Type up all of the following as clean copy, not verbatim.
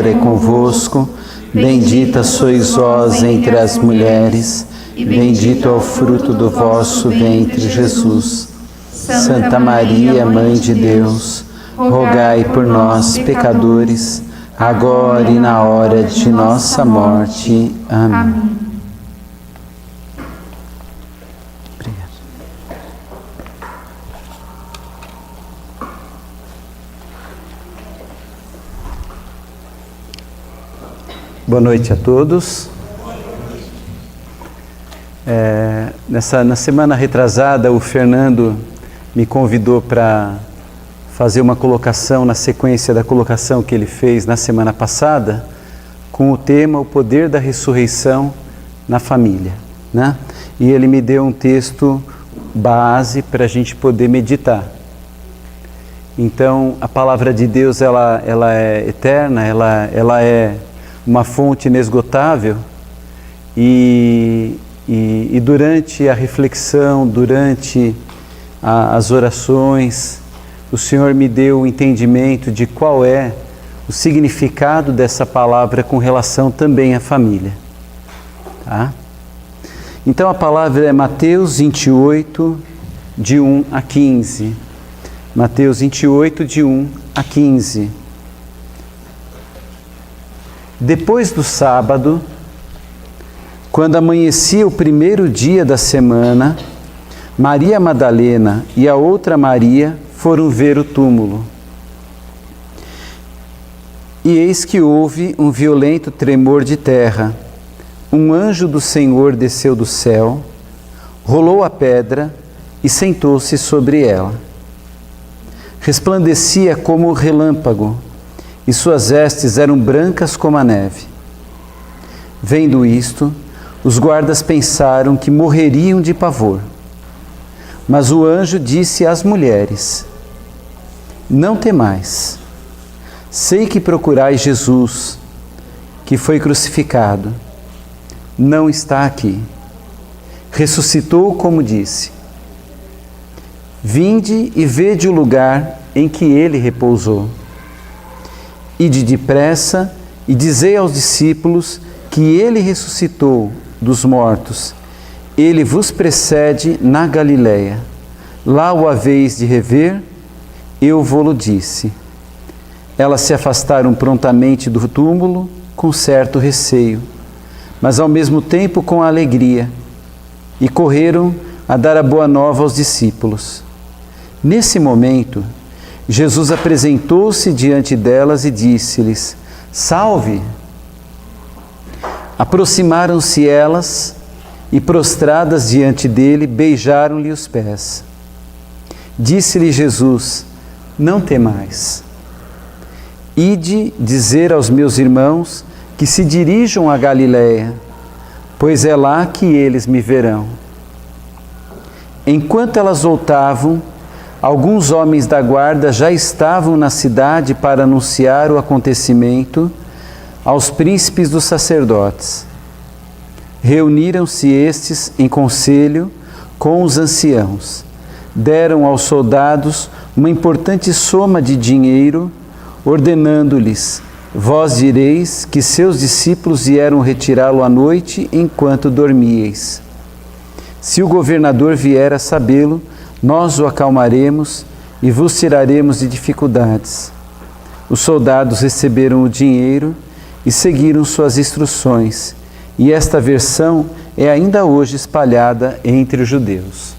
é convosco, bendita sois vós entre as mulheres, e bendito é o fruto do vosso ventre, Jesus. Santa Maria, Mãe de Deus, rogai por nós, pecadores, agora e na hora de nossa morte. Amém. Obrigado. Boa noite a todos. Na semana retrasada, o Fernando me convidou para fazer uma colocação na sequência da colocação que ele fez na semana passada, com o tema O Poder da Ressurreição na Família, né? E ele me deu um texto base para a gente poder meditar. Então, a palavra de Deus, ela é eterna, ela é uma fonte inesgotável, e durante a reflexão, durante as orações, o Senhor me deu o entendimento de qual é o significado dessa palavra com relação também à família. Tá? Então a palavra é Mateus 28, de 1 a 15. Mateus 28, de 1 a 15. Depois do sábado, quando amanhecia o primeiro dia da semana, Maria Madalena e a outra Maria foram ver o túmulo. E eis que houve um violento tremor de terra. Um anjo do Senhor desceu do céu, rolou a pedra e sentou-se sobre ela. Resplandecia como relâmpago, e suas vestes eram brancas como a neve. Vendo isto, os guardas pensaram que morreriam de pavor. Mas o anjo disse às mulheres: não temais, sei que procurais Jesus, que foi crucificado. Não está aqui. Ressuscitou como disse. Vinde e vede o lugar em que ele repousou. Ide depressa e dizei aos discípulos que ele ressuscitou dos mortos. Ele vos precede na Galileia. Lá o haveis de rever, eu vô-lo disse. Elas se afastaram prontamente do túmulo com certo receio, mas ao mesmo tempo com alegria, e correram a dar a boa nova aos discípulos. Nesse momento, Jesus apresentou-se diante delas e disse-lhes: salve! Aproximaram-se elas e, prostradas diante dele, beijaram-lhe os pés. Disse-lhe Jesus: não temais. Ide dizer aos meus irmãos que se dirijam a Galileia, pois é lá que eles me verão. Enquanto elas voltavam, alguns homens da guarda já estavam na cidade para anunciar o acontecimento aos príncipes dos sacerdotes. Reuniram-se estes em conselho com os anciãos. Deram aos soldados uma importante soma de dinheiro, ordenando-lhes: vós direis que seus discípulos vieram retirá-lo à noite enquanto dormíeis. Se o governador vier a sabê-lo, nós o acalmaremos e vos tiraremos de dificuldades. Os soldados receberam o dinheiro e seguiram suas instruções, e esta versão é ainda hoje espalhada entre os judeus.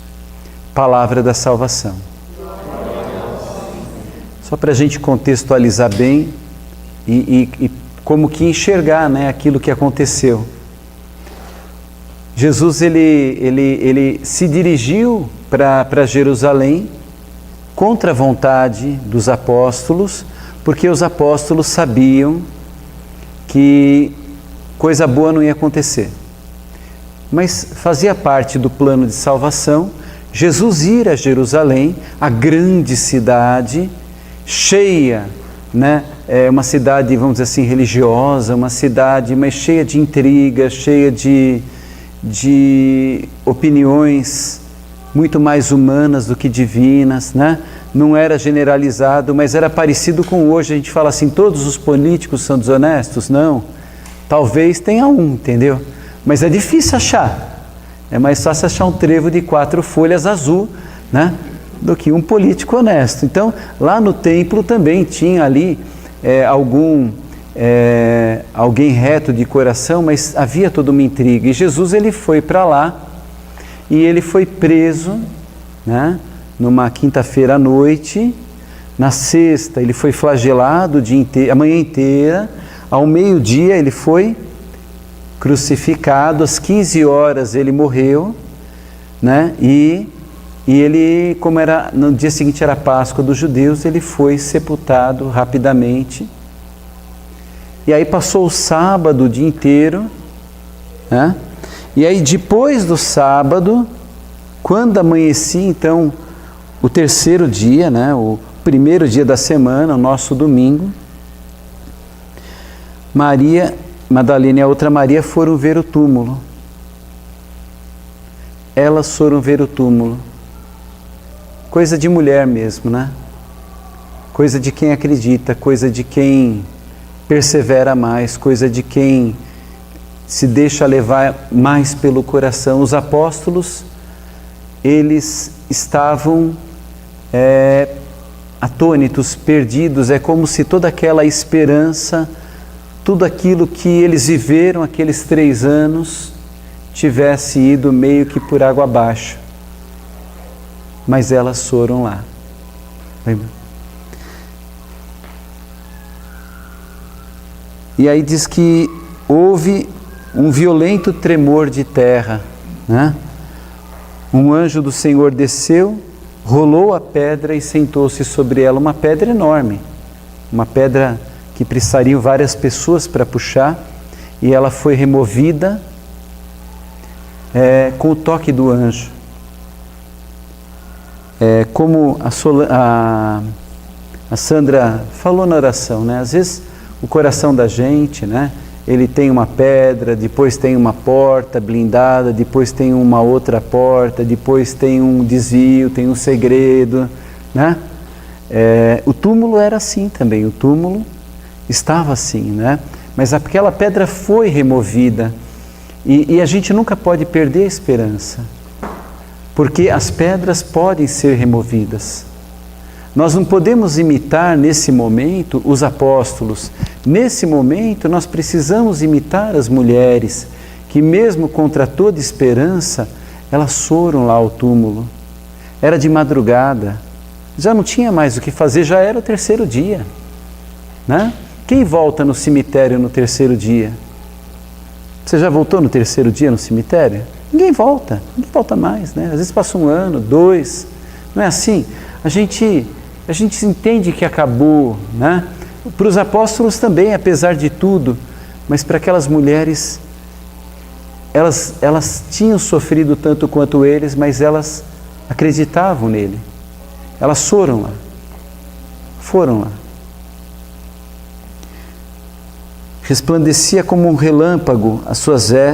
Palavra da salvação. Só para a gente contextualizar bem e como que enxergar, né, aquilo que aconteceu. Jesus ele se dirigiu para Jerusalém contra a vontade dos apóstolos, porque os apóstolos sabiam que coisa boa não ia acontecer. Mas fazia parte do plano de salvação Jesus ir a Jerusalém, a grande cidade, cheia, né? Uma cidade, vamos dizer assim, religiosa, uma cidade, mas cheia de intrigas, cheia de opiniões muito mais humanas do que divinas, né? Não era generalizado, mas era parecido com hoje. A gente fala assim, todos os políticos são desonestos? Não. Talvez tenha um, entendeu? Mas é difícil achar. É mais fácil achar um trevo de 4 folhas azul, né? Do que um político honesto. Então, lá no templo também tinha ali alguém reto de coração, mas havia toda uma intriga. E Jesus, ele foi para lá e ele foi preso, né? Numa quinta-feira à noite. Na sexta, ele foi flagelado a manhã inteira. Ao meio-dia, ele foi crucificado. Às 15 horas, ele morreu, né? E ele, como era no dia seguinte era a Páscoa dos judeus, ele foi sepultado rapidamente. E aí passou o sábado o dia inteiro, né? E aí depois do sábado, quando amanhecia, então, o terceiro dia, né? O primeiro dia da semana, o nosso domingo, Maria Madalena e a outra Maria foram ver o túmulo. Elas foram ver o túmulo. Coisa de mulher mesmo, né? Coisa de quem acredita, coisa de quem persevera mais, coisa de quem se deixa levar mais pelo coração. Os apóstolos, eles estavam atônitos, perdidos. É como se toda aquela esperança, tudo aquilo que eles viveram aqueles 3 anos, tivesse ido meio que por água abaixo. Mas elas foram lá. E aí diz que houve um violento tremor de terra, né? Um anjo do Senhor desceu, rolou a pedra e sentou-se sobre ela. Uma pedra enorme, uma pedra que precisariam várias pessoas para puxar, e ela foi removida com o toque do anjo. Como a Sandra falou na oração, né? Às vezes o coração da gente, né? Ele tem uma pedra, depois tem uma porta blindada, depois tem uma outra porta, depois tem um desvio, tem um segredo, né? O túmulo era assim também, o túmulo estava assim, né? Mas aquela pedra foi removida e a gente nunca pode perder a esperança, porque as pedras podem ser removidas. Nós não podemos imitar nesse momento os apóstolos. Nesse momento nós precisamos imitar as mulheres que, mesmo contra toda esperança, elas foram lá ao túmulo. Era de madrugada, já não tinha mais o que fazer, já era o terceiro dia, né? Quem volta no cemitério no terceiro dia? Você já voltou no terceiro dia no cemitério? Ninguém volta mais, né? Às vezes passa 1 ano, 2, não é assim? A gente entende que acabou, né? Para os apóstolos também, apesar de tudo, mas para aquelas mulheres, elas tinham sofrido tanto quanto eles, mas elas acreditavam nele. Elas foram lá. Resplandecia como um relâmpago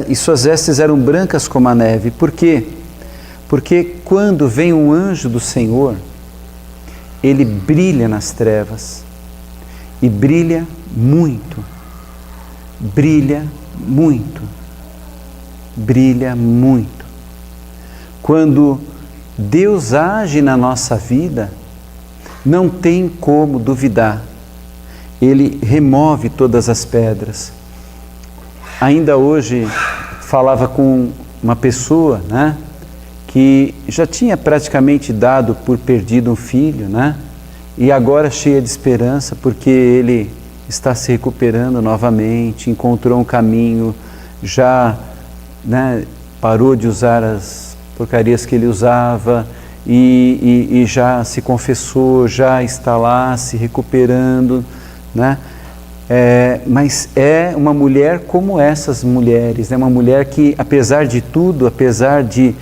e suas vestes eram brancas como a neve. Por quê? Porque quando vem um anjo do Senhor, ele brilha nas trevas e brilha muito, brilha muito, brilha muito. Quando Deus age na nossa vida, não tem como duvidar. Ele remove todas as pedras. Ainda hoje falava com uma pessoa, né, que já tinha praticamente dado por perdido um filho, né, e agora cheia de esperança porque ele está se recuperando novamente, encontrou um caminho, já, né, parou de usar as porcarias que ele usava e já se confessou, já está lá se recuperando, né? Mas é uma mulher como essas mulheres, né? Uma mulher que, apesar de tudo, apesar de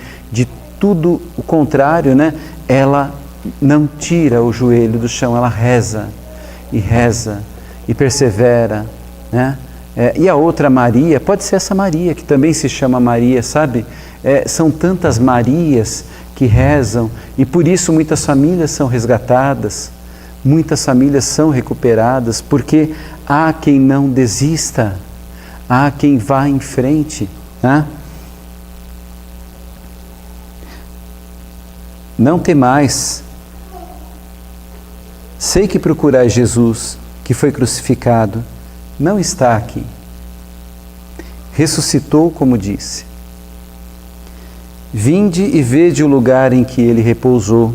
tudo o contrário, né? Ela não tira o joelho do chão, ela reza e persevera, né? E a outra Maria, pode ser essa Maria, que também se chama Maria, sabe? São tantas Marias que rezam, e por isso muitas famílias são resgatadas, muitas famílias são recuperadas, porque há quem não desista, há quem vá em frente, né? Não temais, sei que procurais Jesus, que foi crucificado, não está aqui. Ressuscitou, como disse. Vinde e vede o lugar em que ele repousou.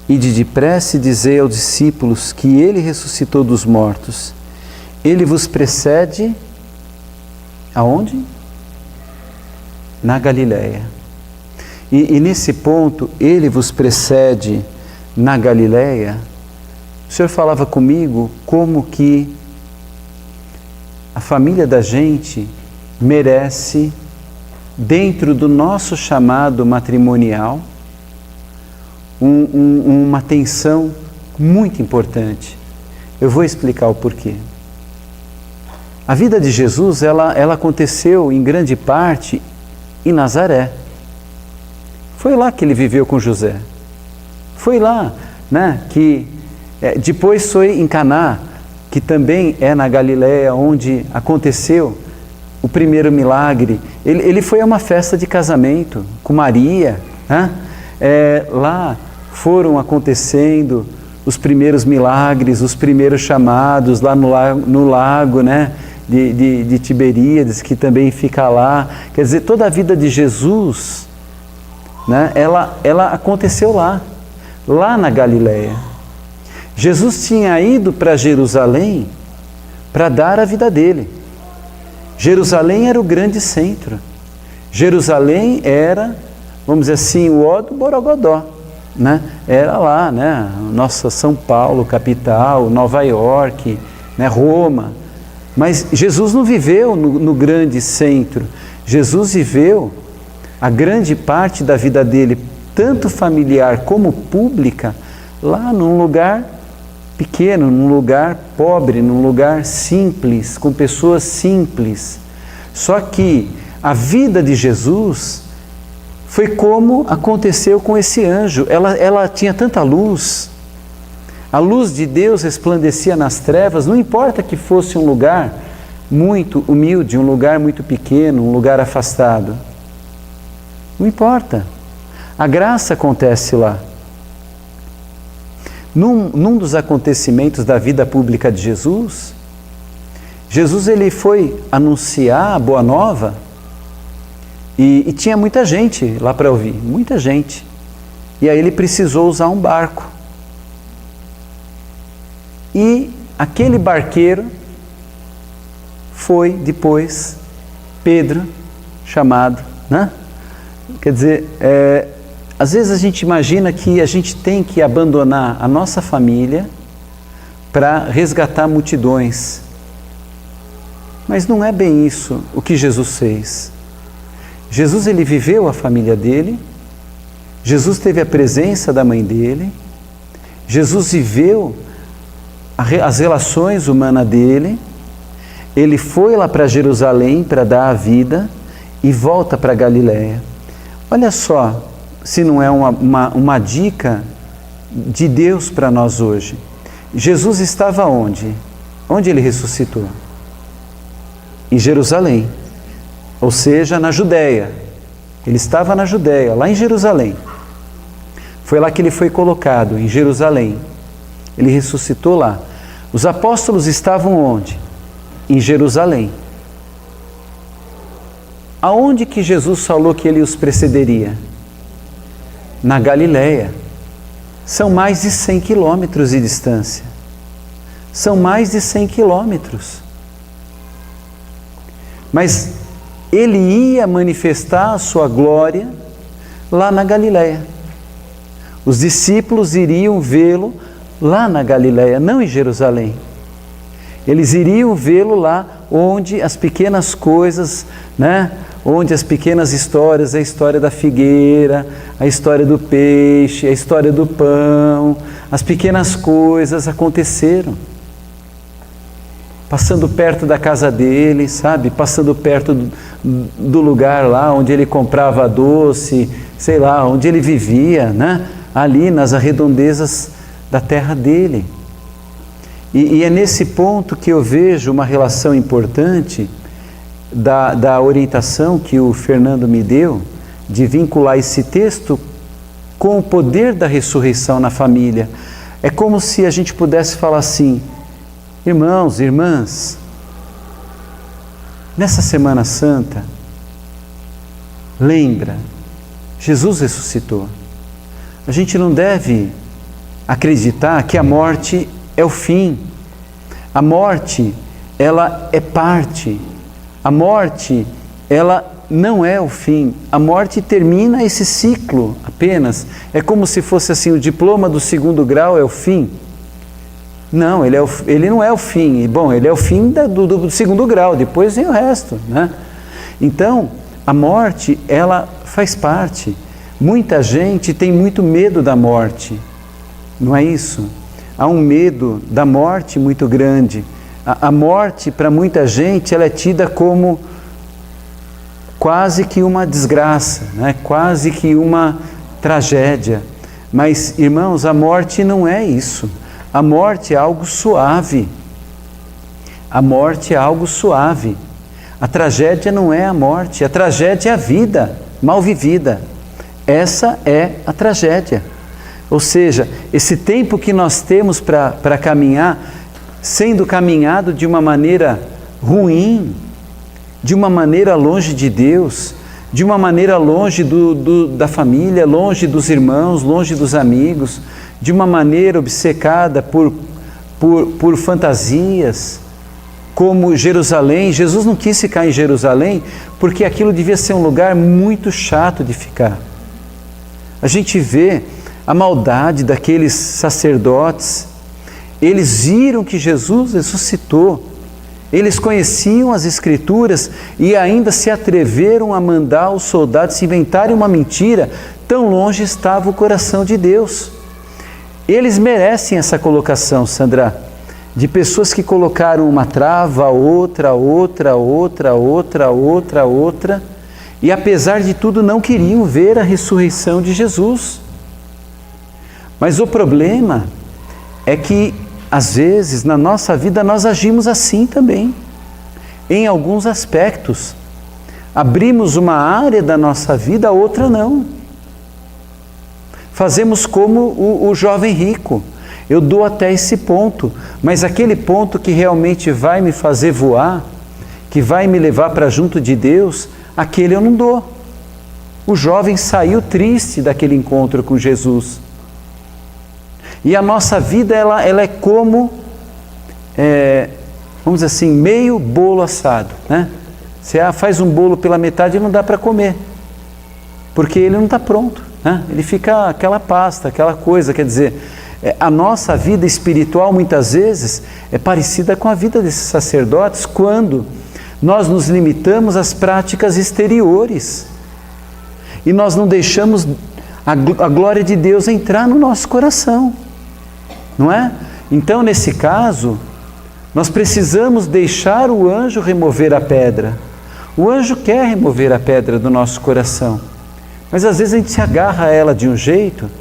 Ide depressa e dizei aos discípulos que ele ressuscitou dos mortos. Ele vos precede aonde? Na Galileia. E nesse ponto, ele vos precede na Galileia. O Senhor falava comigo como que a família da gente merece, dentro do nosso chamado matrimonial, uma atenção muito importante. Eu vou explicar o porquê. A vida de Jesus, ela aconteceu em grande parte em Nazaré. Foi lá que ele viveu com José. Foi lá, né, que depois foi em Caná, que também é na Galileia, onde aconteceu o primeiro milagre. Ele foi a uma festa de casamento com Maria, né? Lá foram acontecendo os primeiros milagres, os primeiros chamados, lá no lago, né, de Tiberíades, que também fica lá. Quer dizer, toda a vida de Jesus, né, ela aconteceu lá na Galileia. Jesus tinha ido para Jerusalém para dar a vida dele. Jerusalém era o grande centro. Jerusalém era, vamos dizer assim, o ó do Borogodó, né? Era lá, né? Nossa São Paulo, capital, Nova York, né? Roma. Mas Jesus não viveu no grande centro. Jesus viveu a grande parte da vida dele, tanto familiar como pública, lá num lugar pequeno, num lugar pobre, num lugar simples, com pessoas simples. Só que a vida de Jesus foi como aconteceu com esse anjo. Ela tinha tanta luz, a luz de Deus resplandecia nas trevas, não importa que fosse um lugar muito humilde, um lugar muito pequeno, um lugar afastado. Não importa, a graça acontece lá. Num dos acontecimentos da vida pública de Jesus, ele foi anunciar a Boa Nova e tinha muita gente lá para ouvir, muita gente. E aí ele precisou usar um barco. E aquele barqueiro foi depois Pedro, chamado, né? Quer dizer, às vezes a gente imagina que a gente tem que abandonar a nossa família para resgatar multidões. Mas não é bem isso o que Jesus fez. Jesus, ele viveu a família dele, Jesus teve a presença da mãe dele, Jesus viveu as relações humanas dele, ele foi lá para Jerusalém para dar a vida e volta para Galileia. Olha só, se não é uma dica de Deus para nós hoje. Jesus estava onde? Onde ele ressuscitou? Em Jerusalém, ou seja, na Judéia. Ele estava na Judéia, lá em Jerusalém. Foi lá que ele foi colocado, em Jerusalém. Ele ressuscitou lá. Os apóstolos estavam onde? Em Jerusalém. Aonde que Jesus falou que ele os precederia? Na Galileia. São mais de 100 quilômetros de distância. São mais de 100 quilômetros. Mas ele ia manifestar a sua glória lá na Galileia. Os discípulos iriam vê-lo lá na Galileia, não em Jerusalém. Eles iriam vê-lo lá onde as pequenas coisas, né? Onde as pequenas histórias, a história da figueira, a história do peixe, a história do pão, as pequenas coisas aconteceram. passando perto da casa dele, sabe? Passando perto do lugar lá onde ele comprava doce, sei lá, onde ele vivia, né? Ali nas redondezas da terra dele. E é nesse ponto que eu vejo uma relação importante da orientação que o Fernando me deu, de vincular esse texto com o poder da ressurreição na família. É como se a gente pudesse falar assim: irmãos, irmãs, nessa Semana Santa, lembra, Jesus ressuscitou. A gente não deve acreditar que a morte é o fim. A morte, ela é parte. A morte, ela não é o fim. A morte termina esse ciclo apenas. É como se fosse assim, o diploma do 2º grau é o fim. Não, ele não é o fim. E, bom, ele é o fim do 2º grau, depois vem o resto, né? Então, a morte, ela faz parte. Muita gente tem muito medo da morte, não é isso? Há um medo da morte muito grande. A morte, para muita gente, ela é tida como quase que uma desgraça, né? Quase que uma tragédia. Mas, irmãos, a morte não é isso. A morte é algo suave. A morte é algo suave. A tragédia não é a morte, a tragédia é a vida mal vivida. Essa é a tragédia. Ou seja, esse tempo que nós temos para caminhar, sendo caminhado de uma maneira ruim, de uma maneira longe de Deus, de uma maneira longe da família, longe dos irmãos, longe dos amigos, de uma maneira obcecada por fantasias, como Jerusalém. Jesus não quis ficar em Jerusalém porque aquilo devia ser um lugar muito chato de ficar. A gente vê a maldade daqueles sacerdotes. Eles viram que Jesus ressuscitou, eles conheciam as Escrituras e ainda se atreveram a mandar os soldados inventarem uma mentira. Tão longe estava o coração de Deus. Eles merecem essa colocação, Sandra, de pessoas que colocaram uma trava, outra, e apesar de tudo não queriam ver a ressurreição de Jesus. Mas o problema é que, às vezes, na nossa vida nós agimos assim também, em alguns aspectos. Abrimos uma área da nossa vida, a outra não. Fazemos como o jovem rico. Eu dou até esse ponto, mas aquele ponto que realmente vai me fazer voar, que vai me levar para junto de Deus, aquele eu não dou. O jovem saiu triste daquele encontro com Jesus. E a nossa vida, ela é como, vamos dizer assim, meio bolo assado, né? Você faz um bolo pela metade e não dá para comer, porque ele não está pronto, né? Ele fica aquela pasta, aquela coisa. Quer dizer, a nossa vida espiritual muitas vezes é parecida com a vida desses sacerdotes, quando nós nos limitamos às práticas exteriores e nós não deixamos a glória de Deus entrar no nosso coração, não é? Então, nesse caso, nós precisamos deixar o anjo remover a pedra. O anjo quer remover a pedra do nosso coração, mas às vezes a gente se agarra a ela de um jeito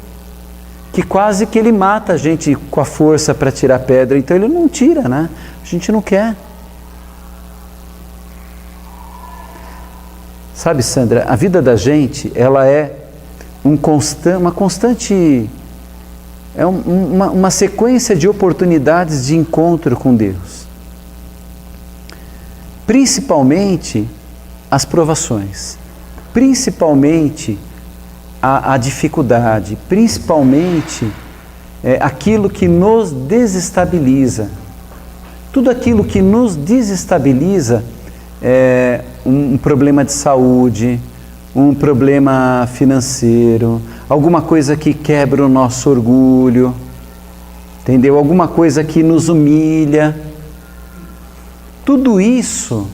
que quase que ele mata a gente com a força para tirar a pedra. Então ele não tira, né? A gente não quer. Sabe, Sandra, a vida da gente, ela é uma constante, uma sequência de oportunidades de encontro com Deus. Principalmente as provações, principalmente a dificuldade, principalmente aquilo que nos desestabiliza. Tudo aquilo que nos desestabiliza é um problema de saúde, um problema financeiro, alguma coisa que quebra o nosso orgulho, entendeu? Alguma coisa que nos humilha. Tudo isso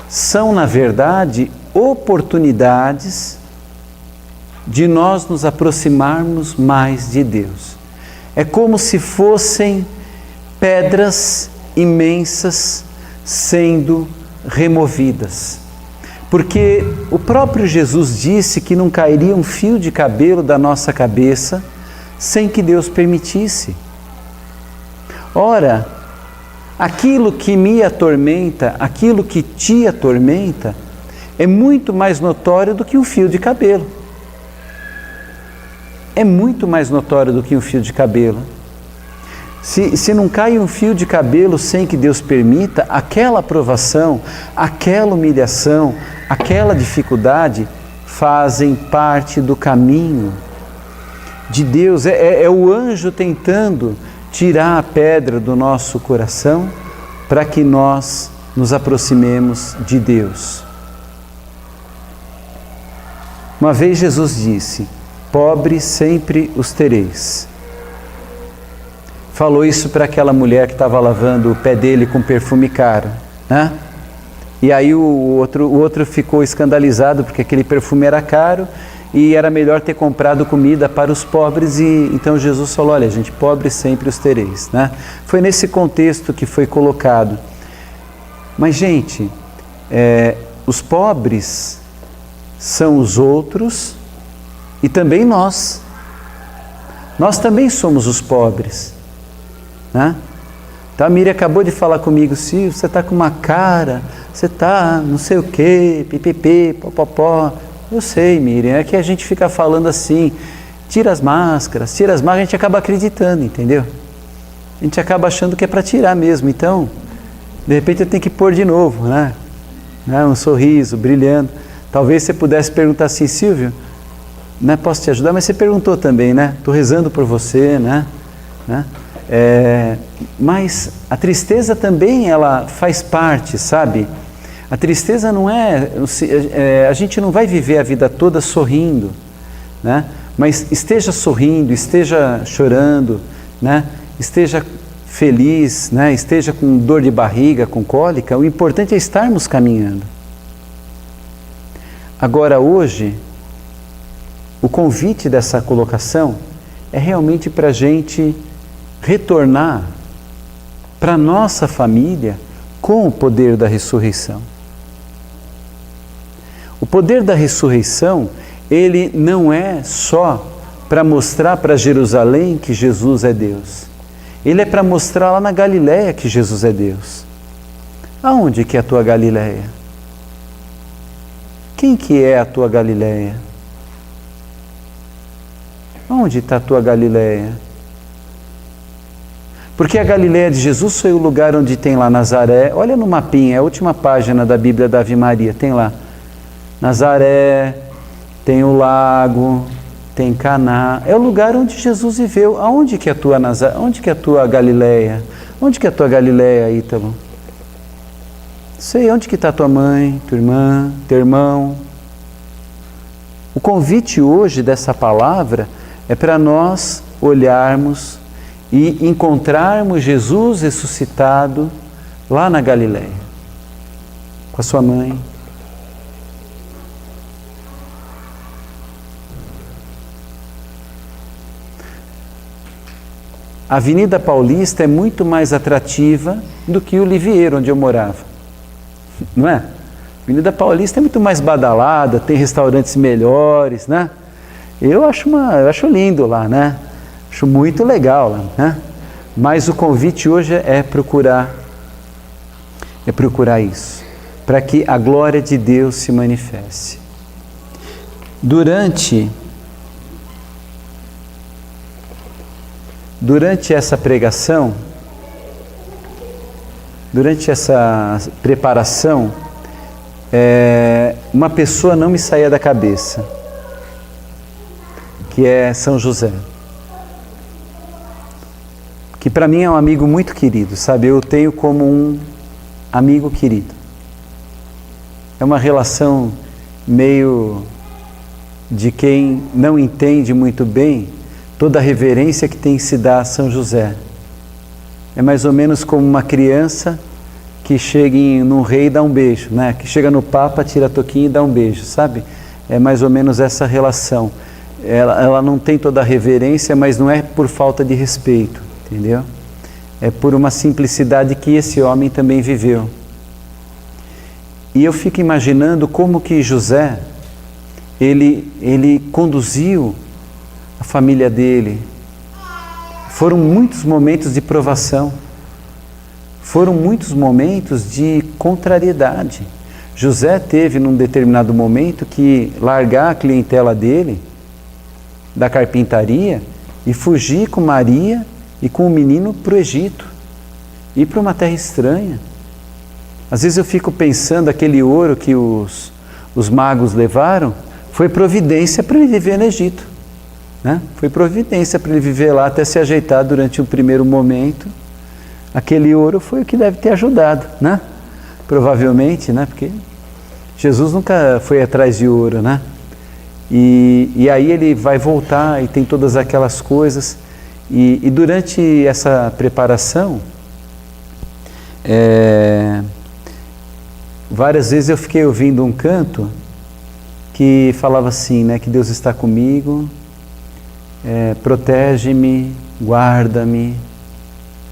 são, na verdade, oportunidades de nós nos aproximarmos mais de Deus. É como se fossem pedras imensas sendo removidas. Porque o próprio Jesus disse que não cairia um fio de cabelo da nossa cabeça sem que Deus permitisse. Ora, aquilo que me atormenta, aquilo que te atormenta, é muito mais notório do que um fio de cabelo. É muito mais notório do que um fio de cabelo. Se não cai um fio de cabelo sem que Deus permita, aquela provação, aquela humilhação, aquela dificuldade fazem parte do caminho de Deus. É o anjo tentando tirar a pedra do nosso coração para que nós nos aproximemos de Deus. Uma vez Jesus disse: pobres sempre os tereis. Falou isso para aquela mulher que estava lavando o pé dele com perfume caro, né? E aí o outro ficou escandalizado porque aquele perfume era caro e era melhor ter comprado comida para os pobres. E então Jesus falou: olha, gente, pobres sempre os tereis, né? Foi nesse contexto que foi colocado. Mas, gente, os pobres são os outros e também nós. Nós também somos os pobres, né? Então a Miriam acabou de falar comigo: Silvio, você está com uma cara, você está não sei o que, pipipi, popopó. Eu sei, Miriam, é que a gente fica falando assim, tira as máscaras, a gente acaba acreditando, entendeu? A gente acaba achando que é para tirar mesmo, então, de repente eu tenho que pôr de novo, né? Um sorriso, brilhando. Talvez você pudesse perguntar assim: Silvio, né, posso te ajudar? Mas você perguntou também, né? Estou rezando por você, né? Mas a tristeza também, ela faz parte, sabe? A tristeza não a gente não vai viver a vida toda sorrindo, né? Mas esteja sorrindo, esteja chorando, né? Esteja feliz, né? Esteja com dor de barriga, com cólica, o importante é estarmos caminhando. Agora, hoje, o convite dessa colocação é realmente para a gente retornar para a nossa família com o poder da ressurreição. O poder da ressurreição, ele não é só para mostrar para Jerusalém que Jesus é Deus. Ele é para mostrar lá na Galileia que Jesus é Deus. Aonde que é a tua Galileia? Quem que é a tua Galileia? Onde está a tua Galileia? Porque a Galileia de Jesus foi o lugar onde tem lá Nazaré. Olha no mapinha, é a última página da Bíblia da Ave Maria, tem lá Nazaré, tem o lago, tem Caná. É o lugar onde Jesus viveu. Aonde que é a tua Nazaré? Onde que é a tua Galileia? Onde que é a tua Galileia, Ítalo? Sei, onde que está tua mãe, tua irmã, teu irmão? O convite hoje dessa palavra é para nós olharmos e encontrarmos Jesus ressuscitado lá na Galileia, com a sua mãe. A Avenida Paulista é muito mais atrativa do que o Livieiro, onde eu morava, não é? A Avenida Paulista é muito mais badalada, tem restaurantes melhores, né? Eu acho lindo lá, né? Acho muito legal lá, né? Mas o convite hoje é procurar isso, para que a glória de Deus se manifeste. Durante essa pregação, durante essa preparação, uma pessoa não me saía da cabeça, que é São José, que para mim é um amigo muito querido, sabe? Eu o tenho como um amigo querido. É uma relação meio de quem não entende muito bem toda a reverência que tem que se dar a São José. É mais ou menos como uma criança que chega num rei e dá um beijo, né? Que chega no Papa, tira a toquinha e dá um beijo, sabe? É mais ou menos essa relação. Ela não tem toda a reverência, mas não é por falta de respeito, entendeu? por uma simplicidade que esse homem também viveu. E eu fico imaginando como que José, ele conduziu a família dele. Foram muitos momentos de provação, foram muitos momentos de contrariedade. José teve num determinado momento que largar a clientela dele, da carpintaria, e fugir com Maria e com o menino para o Egito, ir para uma terra estranha. Às vezes eu fico pensando, aquele ouro que os magos levaram, foi providência para ele viver no Egito, né? Foi providência para ele viver lá até se ajeitar durante o primeiro momento. Aquele ouro foi o que deve ter ajudado, né? Provavelmente, né? Porque Jesus nunca foi atrás de ouro, né? E aí ele vai voltar e tem todas aquelas coisas. E durante essa preparação, várias vezes eu fiquei ouvindo um canto que falava assim, né? Que Deus está comigo, protege-me, guarda-me.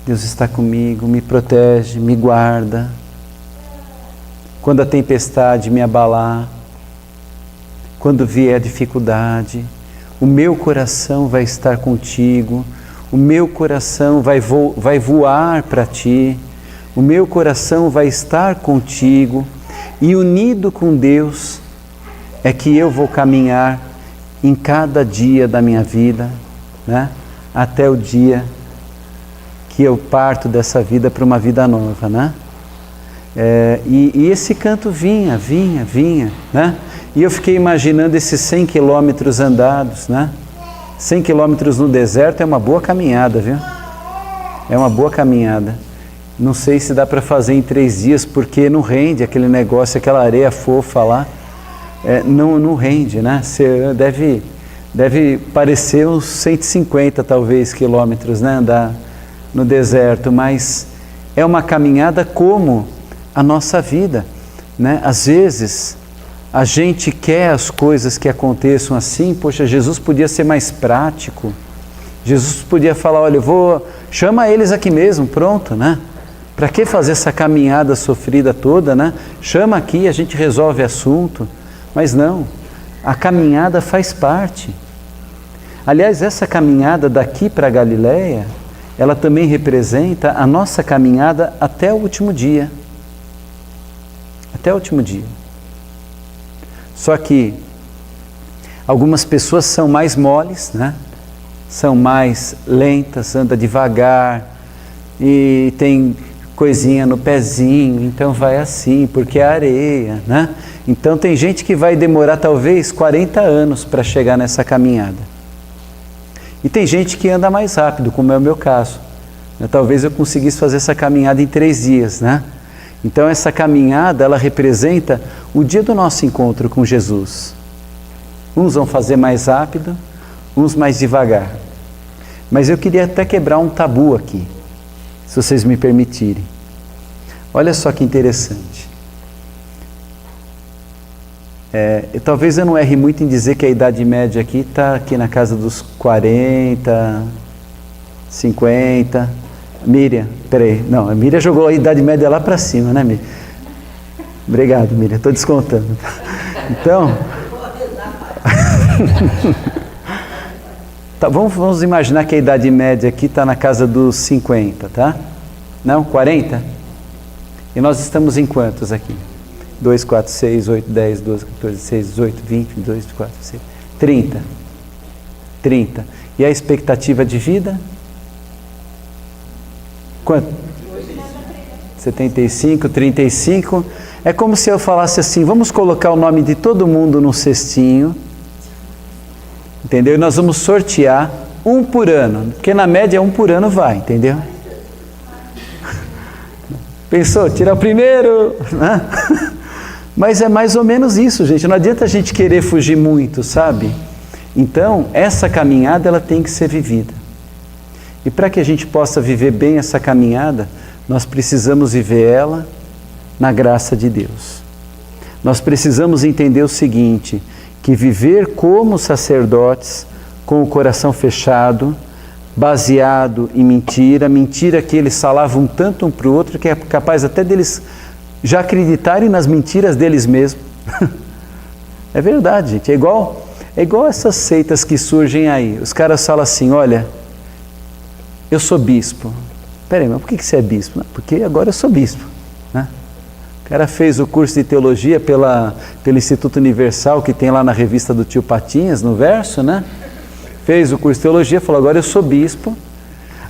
Deus está comigo, me protege, me guarda. Quando a tempestade me abalar, quando vier a dificuldade, o meu coração vai estar contigo, o meu coração vai voar para ti, o meu coração vai estar contigo, e unido com Deus é que eu vou caminhar em cada dia da minha vida, né? Até o dia que eu parto dessa vida para uma vida nova, né? E esse canto vinha, né? E eu fiquei imaginando esses 100 quilômetros andados, né? 100 quilômetros no deserto é uma boa caminhada, viu? É uma boa caminhada. Não sei se dá para fazer em 3 dias, porque não rende aquele negócio, aquela areia fofa lá. Não rende, né? Você deve parecer uns 150, talvez, quilômetros, né? Andar no deserto, mas é uma caminhada como a nossa vida, né? Às vezes a gente quer as coisas que aconteçam assim. Poxa, Jesus podia ser mais prático, Jesus podia falar, olha, chama eles aqui mesmo, pronto, né? Para que fazer essa caminhada sofrida toda, né? Chama aqui, a gente resolve assunto. Mas não, a caminhada faz parte. Aliás, essa caminhada daqui para Galileia, ela também representa a nossa caminhada até o último dia. Até o último dia. Só que algumas pessoas são mais moles, né? São mais lentas, anda devagar e tem coisinha no pezinho, então vai assim, porque é areia, né? Então tem gente que vai demorar talvez 40 anos para chegar nessa caminhada. E tem gente que anda mais rápido, como é o meu caso. Talvez eu conseguisse fazer essa caminhada em 3 dias, né? Então essa caminhada, ela representa o dia do nosso encontro com Jesus. Uns vão fazer mais rápido, uns mais devagar. Mas eu queria até quebrar um tabu aqui, se vocês me permitirem. Olha só que interessante. Talvez eu não erre muito em dizer que a idade média aqui está aqui na casa dos 40, 50. Miriam, peraí, não, a Miriam jogou a idade média lá para cima, né, Miriam? Obrigado, Miriam, estou descontando. Então, tá, vamos imaginar que a idade média aqui está na casa dos 50, tá? Não, 40? E nós estamos em quantos aqui? 2, 4, 6, 8, 10, 12, 14, 16, 18, 20, 22, 24, 26, 30. 30. E a expectativa de vida? Quanto? 75, 35. É como se eu falasse assim, vamos colocar o nome de todo mundo num cestinho, entendeu? E nós vamos sortear um por ano, porque na média um por ano vai, entendeu? Pensou? Tirar o primeiro, né? Mas é mais ou menos isso, gente. Não adianta a gente querer fugir muito, sabe? Então, essa caminhada, ela tem que ser vivida. E para que a gente possa viver bem essa caminhada, nós precisamos viver ela na graça de Deus. Nós precisamos entender o seguinte, que viver como sacerdotes, com o coração fechado, baseado em mentira, mentira que eles falavam tanto um para o outro que é capaz até deles já acreditarem nas mentiras deles mesmos. É verdade, gente. É igual essas seitas que surgem aí. Os caras falam assim, olha, eu sou bispo. Peraí, mas por que você é bispo? Não, porque agora eu sou bispo, né? O cara fez o curso de teologia pelo Instituto Universal, que tem lá na revista do tio Patinhas, no verso, né? Fez o curso de teologia, falou, agora eu sou bispo.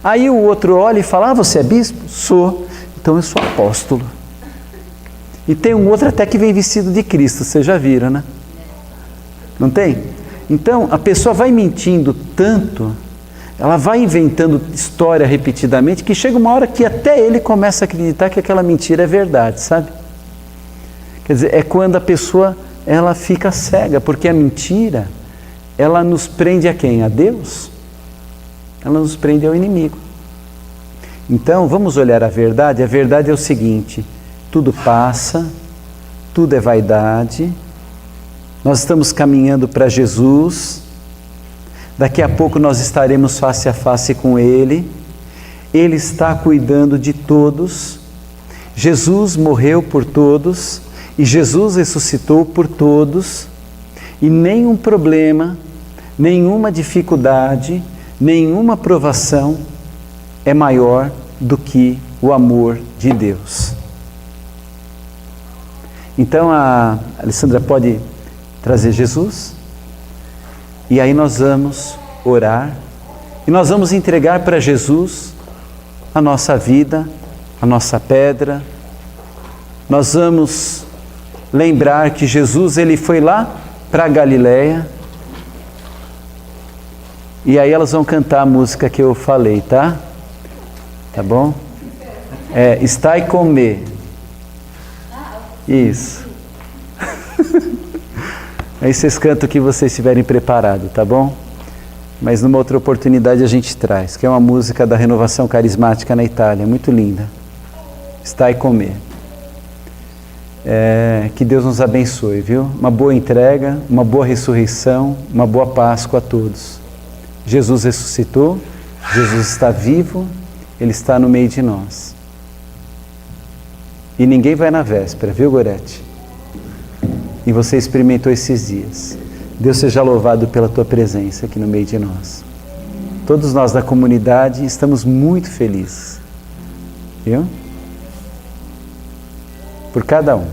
Aí o outro olha e fala, você é bispo? Sou. Então eu sou apóstolo. E tem um outro até que vem vestido de Cristo, vocês já viram, né? Não tem? Então a pessoa vai mentindo tanto, ela vai inventando história repetidamente, que chega uma hora que até ele começa a acreditar que aquela mentira é verdade, sabe? Quer dizer, é quando a pessoa ela fica cega, porque a mentira, ela nos prende a quem? A Deus? Ela nos prende ao inimigo. Então, vamos olhar a verdade. A verdade é o seguinte, tudo passa, tudo é vaidade, nós estamos caminhando para Jesus, daqui a pouco nós estaremos face a face com Ele, Ele está cuidando de todos, Jesus morreu por todos, e Jesus ressuscitou por todos, e nenhum problema, nenhuma dificuldade, nenhuma provação é maior do que o amor de Deus. Então a Alessandra pode trazer Jesus, e aí nós vamos orar, e nós vamos entregar para Jesus a nossa vida, a nossa pedra. Nós vamos lembrar que Jesus, ele foi lá para a Galileia, e aí elas vão cantar a música que eu falei, tá? Tá bom? Estai com me. Isso. Aí vocês cantam o que vocês estiverem preparados, tá bom? Mas numa outra oportunidade a gente traz, que é uma música da Renovação Carismática na Itália, muito linda. Estai com me. Que Deus nos abençoe, viu? Uma boa entrega, uma boa ressurreição, uma boa Páscoa a todos. Jesus ressuscitou, Jesus está vivo, Ele está no meio de nós. E ninguém vai na véspera, viu, Gorete? E você experimentou esses dias. Deus seja louvado pela tua presença aqui no meio de nós. Todos nós da comunidade estamos muito felizes, viu? Por cada um.